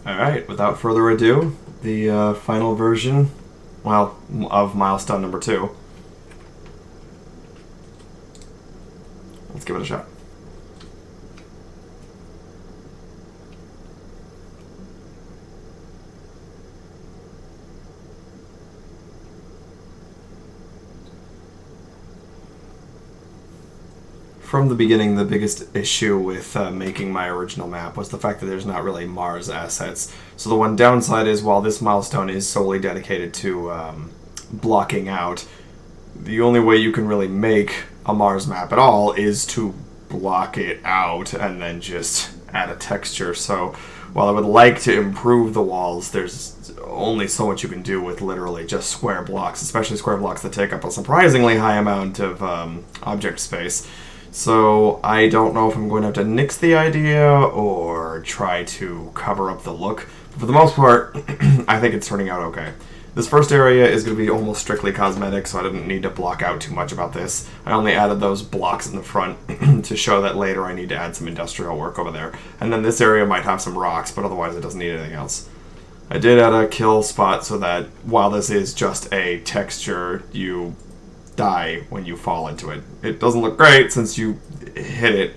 Alright, without further ado, the final version, well, of milestone number 2. Let's give it a shot. From the beginning, the biggest issue with making my original map was the fact that there's not really Mars assets. So the one downside is, while this milestone is solely dedicated to blocking out, the only way you can really make a Mars map at all is to block it out and then just add a texture. So while I would like to improve the walls, there's only so much you can do with literally just square blocks, especially square blocks that take up a surprisingly high amount of object space. So I don't know if I'm going to have to nix the idea or try to cover up the look. But for the most part, I think it's turning out okay. This first area is going to be almost strictly cosmetic, so I didn't need to block out too much about this. I only added those blocks in the front to show that later I need to add some industrial work over there. And then this area might have some rocks, but otherwise it doesn't need anything else. I did add a kill spot so that while this is just a texture, you die when you fall into it. It doesn't look great since you hit it,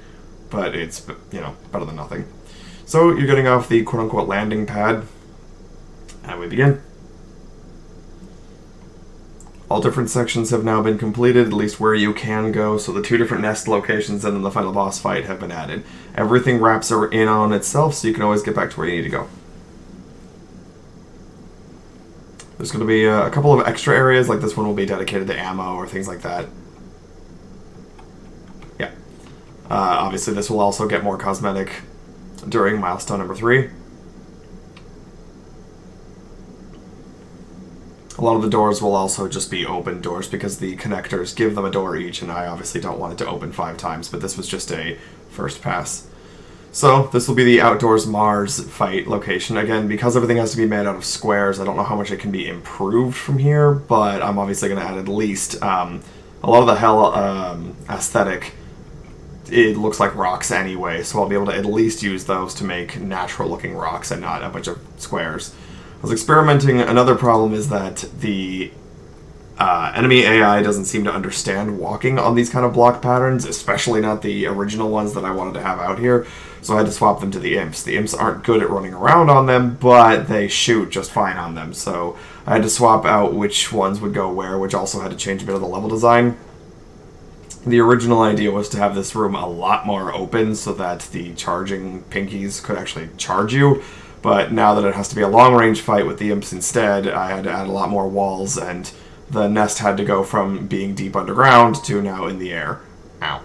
but it's, you know, better than nothing. So you're getting off the quote-unquote landing pad, and we begin. All different sections have now been completed, at least where you can go, so the 2 different nest locations and then the final boss fight have been added. Everything wraps in on itself, so you can always get back to where you need to go. There's going to be a couple of extra areas, like this one will be dedicated to ammo or things like that. Yeah. Obviously this will also get more cosmetic during milestone number 3. A lot of the doors will also just be open doors because the connectors give them a door each, and I obviously don't want it to open 5 times, but this was just a first pass. So, this will be the Outdoors Mars fight location. Again, because everything has to be made out of squares, I don't know how much it can be improved from here, but I'm obviously going to add at least a lot of the hell aesthetic. It looks like rocks anyway, so I'll be able to at least use those to make natural-looking rocks and not a bunch of squares. I was experimenting. Another problem is that the enemy AI doesn't seem to understand walking on these kind of block patterns, especially not the original ones that I wanted to have out here, so I had to swap them to the imps. The imps aren't good at running around on them, but they shoot just fine on them, so I had to swap out which ones would go where, which also had to change a bit of the level design. The original idea was to have this room a lot more open so that the charging pinkies could actually charge you, but now that it has to be a long-range fight with the imps instead, I had to add a lot more walls, and the nest had to go from being deep underground to now in the air. Ow.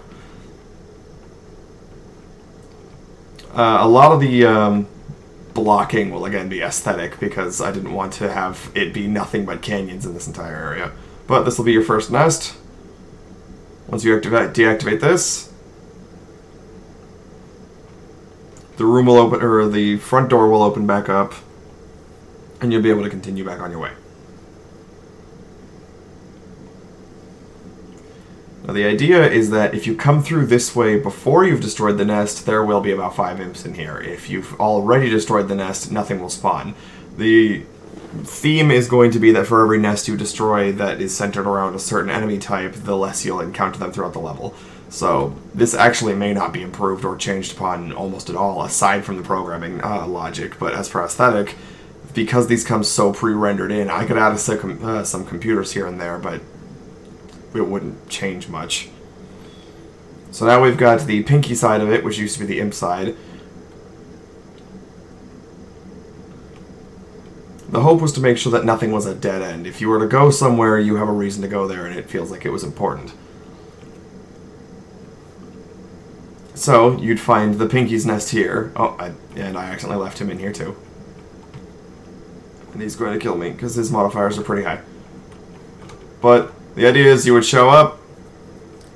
A lot of the blocking will again be aesthetic because I didn't want to have it be nothing but canyons in this entire area. But this will be your first nest. Once you deactivate this, the room will open, or the front door will open back up, and you'll be able to continue back on your way. Now the idea is that if you come through this way before you've destroyed the nest, there will be about 5 imps in here. If you've already destroyed the nest, nothing will spawn. The theme is going to be that for every nest you destroy that is centered around a certain enemy type, the less you'll encounter them throughout the level. So this actually may not be improved or changed upon almost at all, aside from the programming logic. But as for aesthetic, because these come so pre-rendered in, I could add some computers here and there, but it wouldn't change much. So now we've got the pinky side of it, which used to be the imp side. The hope was to make sure that nothing was a dead end. If you were to go somewhere, you have a reason to go there, and it feels like it was important. So, you'd find the pinky's nest here. Oh, and I accidentally left him in here too. And he's going to kill me, because his modifiers are pretty high. But the idea is you would show up,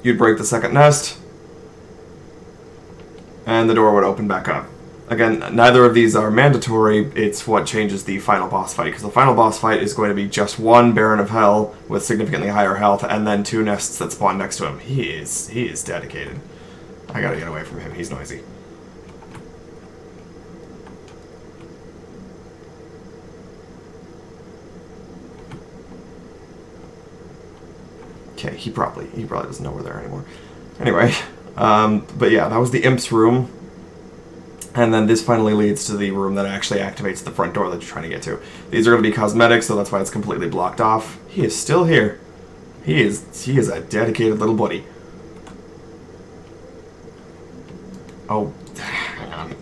you'd break the second nest, and the door would open back up. Again, neither of these are mandatory, it's what changes the final boss fight, because the final boss fight is going to be just one Baron of Hell with significantly higher health, and then 2 nests that spawn next to him. He is dedicated. I gotta get away from him, he's noisy. Okay, he probably doesn't know we're there anymore. Anyway, but yeah, that was the Imp's room. And then this finally leads to the room that actually activates the front door that you're trying to get to. These are going to be cosmetic, so that's why it's completely blocked off. He is still here. He is a dedicated little buddy. Oh, hang on.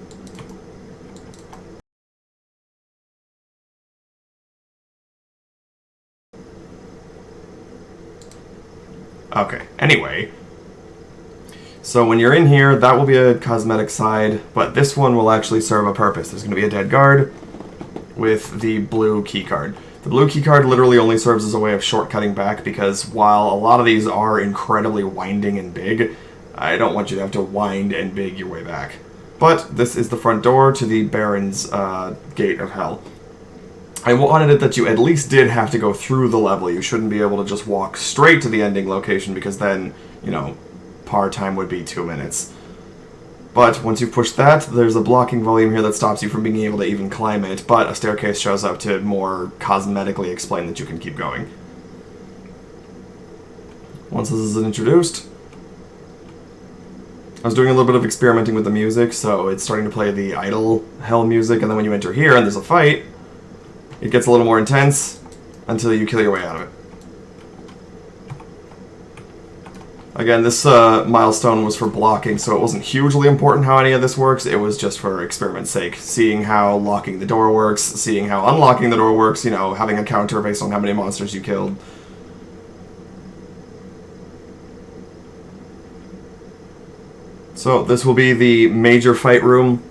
Okay, anyway. So when you're in here, that will be a cosmetic side, but this one will actually serve a purpose. There's going to be a dead guard with the blue keycard. The blue keycard literally only serves as a way of shortcutting back, because while a lot of these are incredibly winding and big, I don't want you to have to wind and big your way back. But this is the front door to the Baron's Gate of Hell. I wanted it that you at least did have to go through the level. You shouldn't be able to just walk straight to the ending location, because then, you know, par time would be 2 minutes. But once you've pushed that, there's a blocking volume here that stops you from being able to even climb it, but a staircase shows up to more cosmetically explain that you can keep going. Once this is introduced, I was doing a little bit of experimenting with the music, so it's starting to play the idle hell music, and then when you enter here and there's a fight, it gets a little more intense until you kill your way out of it. Again, this milestone was for blocking, so it wasn't hugely important how any of this works. It was just for experiment's sake. Seeing how locking the door works, seeing how unlocking the door works, you know, having a counter based on how many monsters you killed. So this will be the major fight room.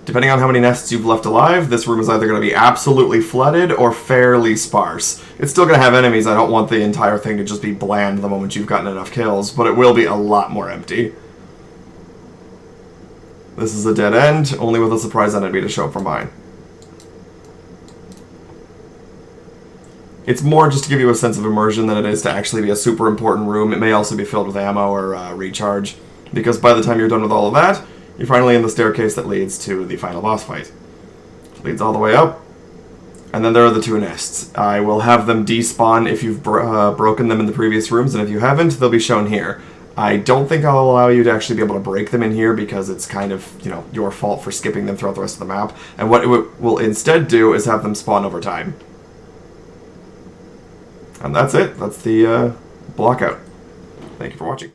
Depending on how many nests you've left alive, this room is either going to be absolutely flooded or fairly sparse. It's still going to have enemies. I don't want the entire thing to just be bland the moment you've gotten enough kills, but it will be a lot more empty. This is a dead end, only with a surprise enemy to show up from behind. It's more just to give you a sense of immersion than it is to actually be a super important room. It may also be filled with ammo or recharge, because by the time you're done with all of that, you're finally in the staircase that leads to the final boss fight. It leads all the way up, and then there are the two nests. I will have them despawn if you've broken them in the previous rooms, and if you haven't, they'll be shown here. I don't think I'll allow you to actually be able to break them in here, because it's kind of, you know, your fault for skipping them throughout the rest of the map. And what it will instead do is have them spawn over time. And that's it. That's the Blockout. Thank you for watching.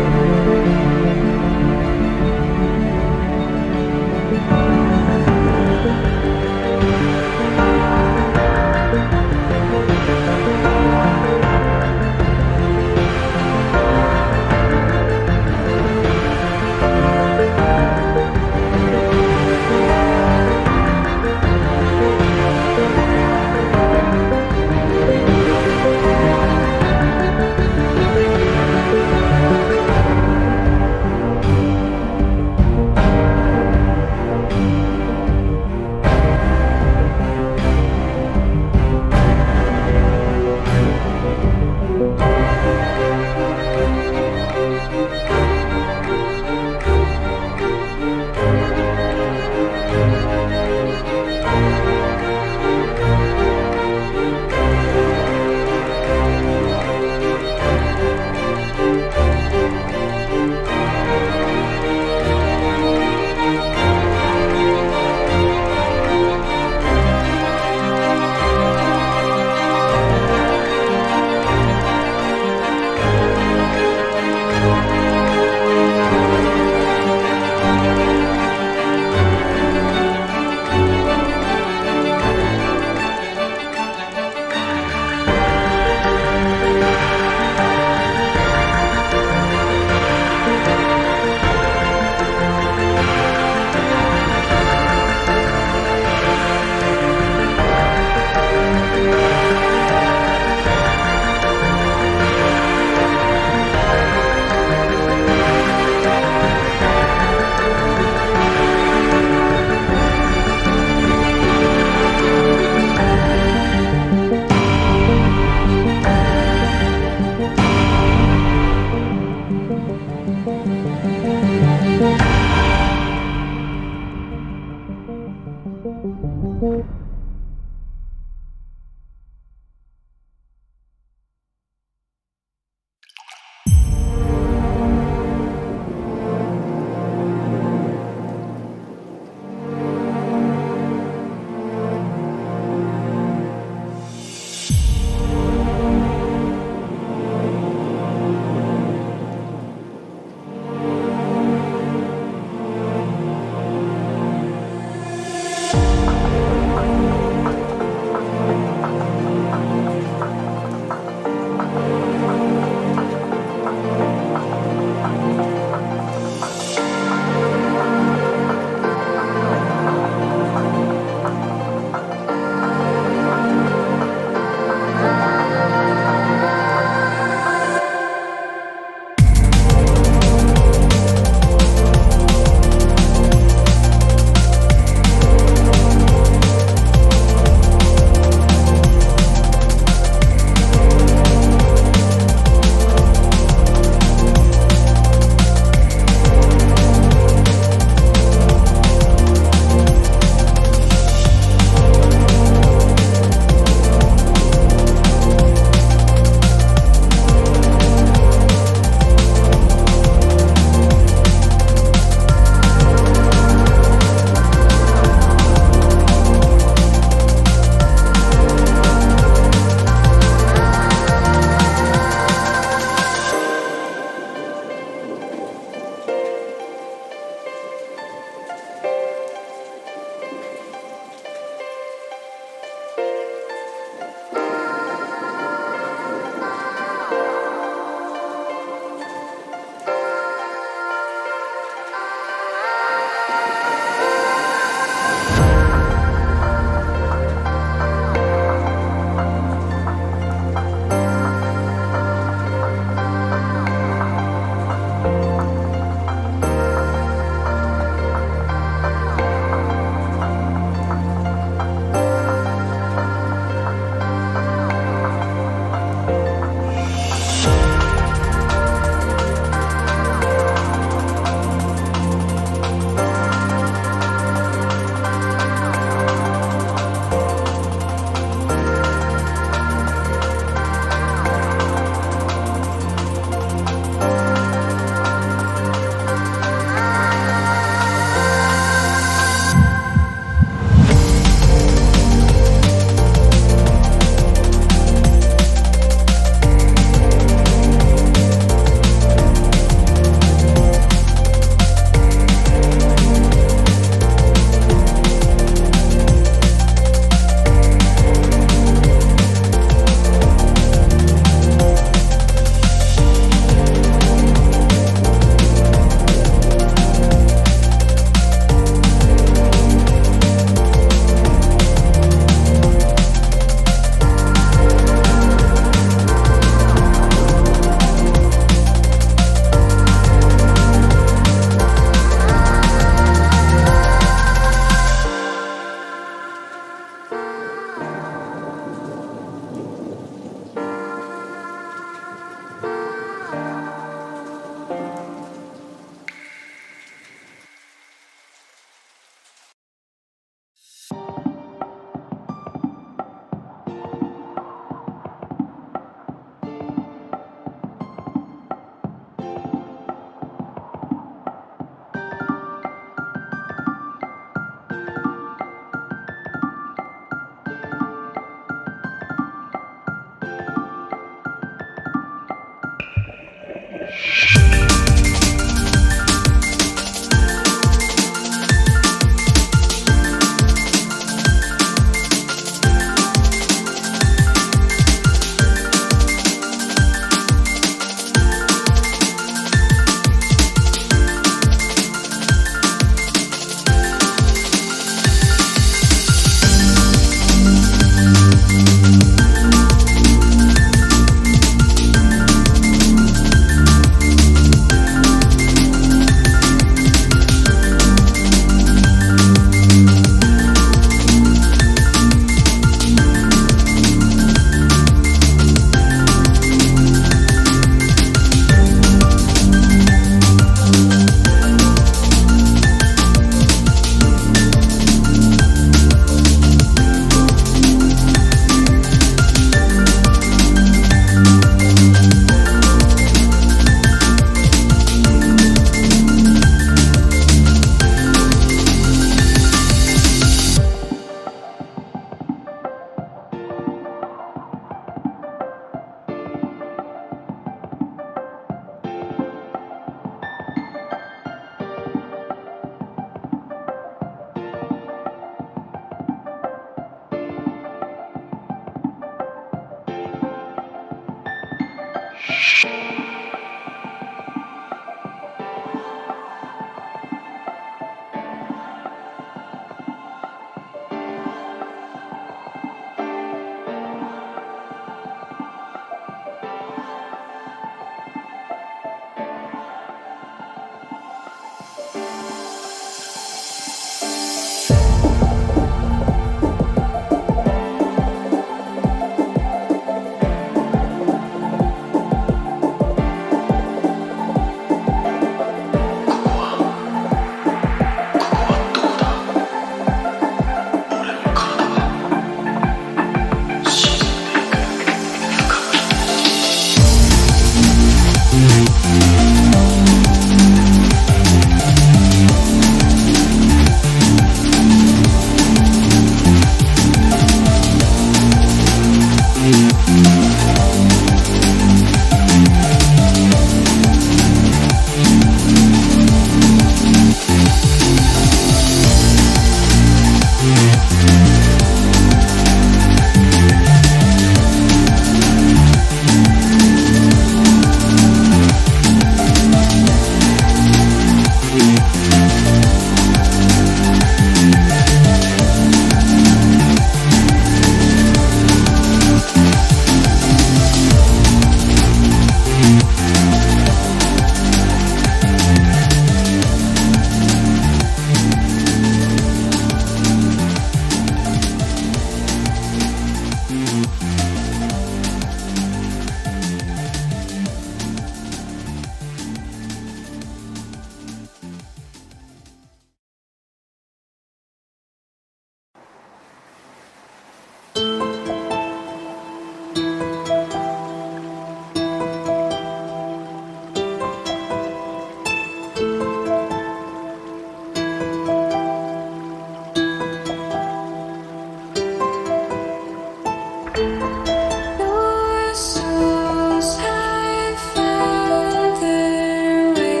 Your souls have found their way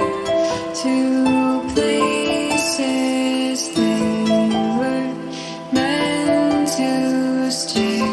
to places they were meant to stay.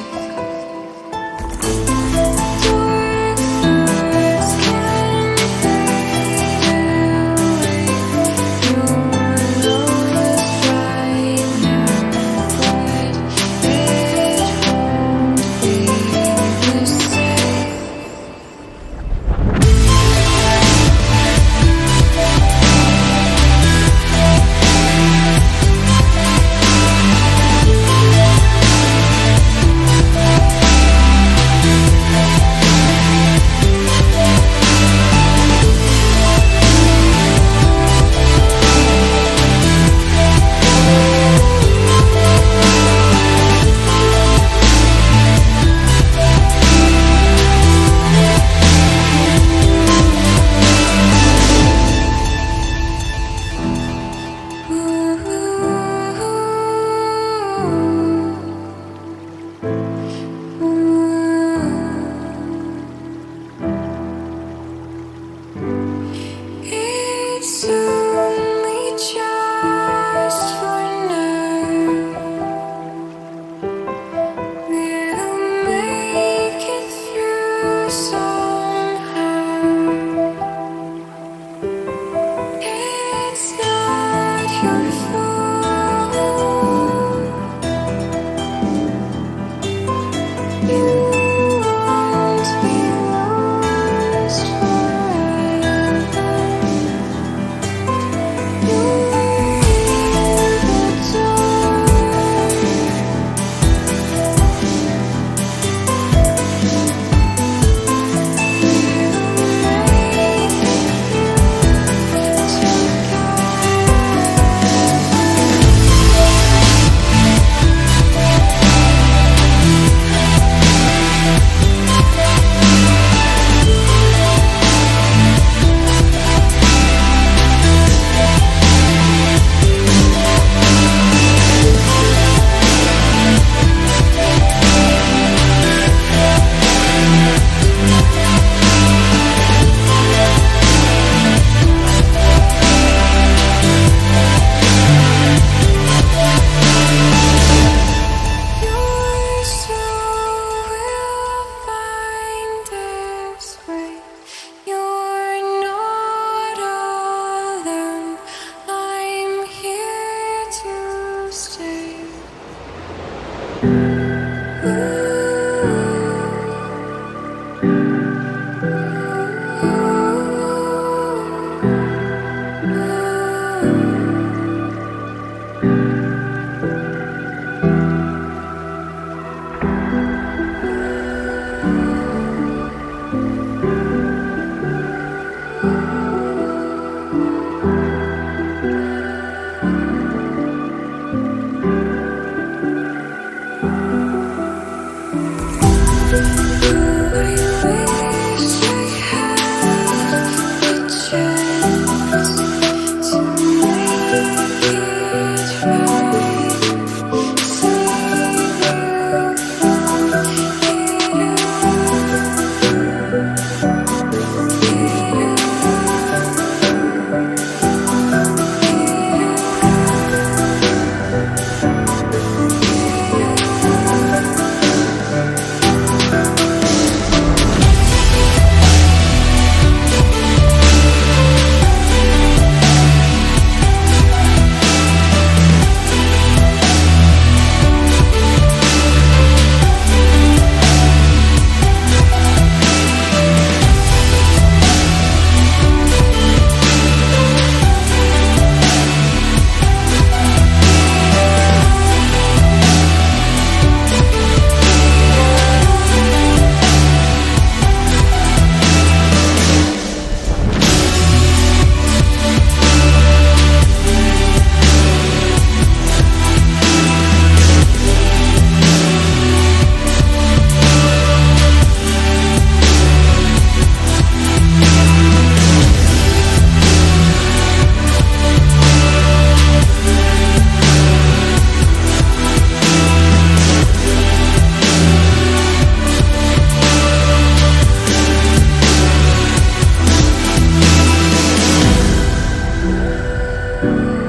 you.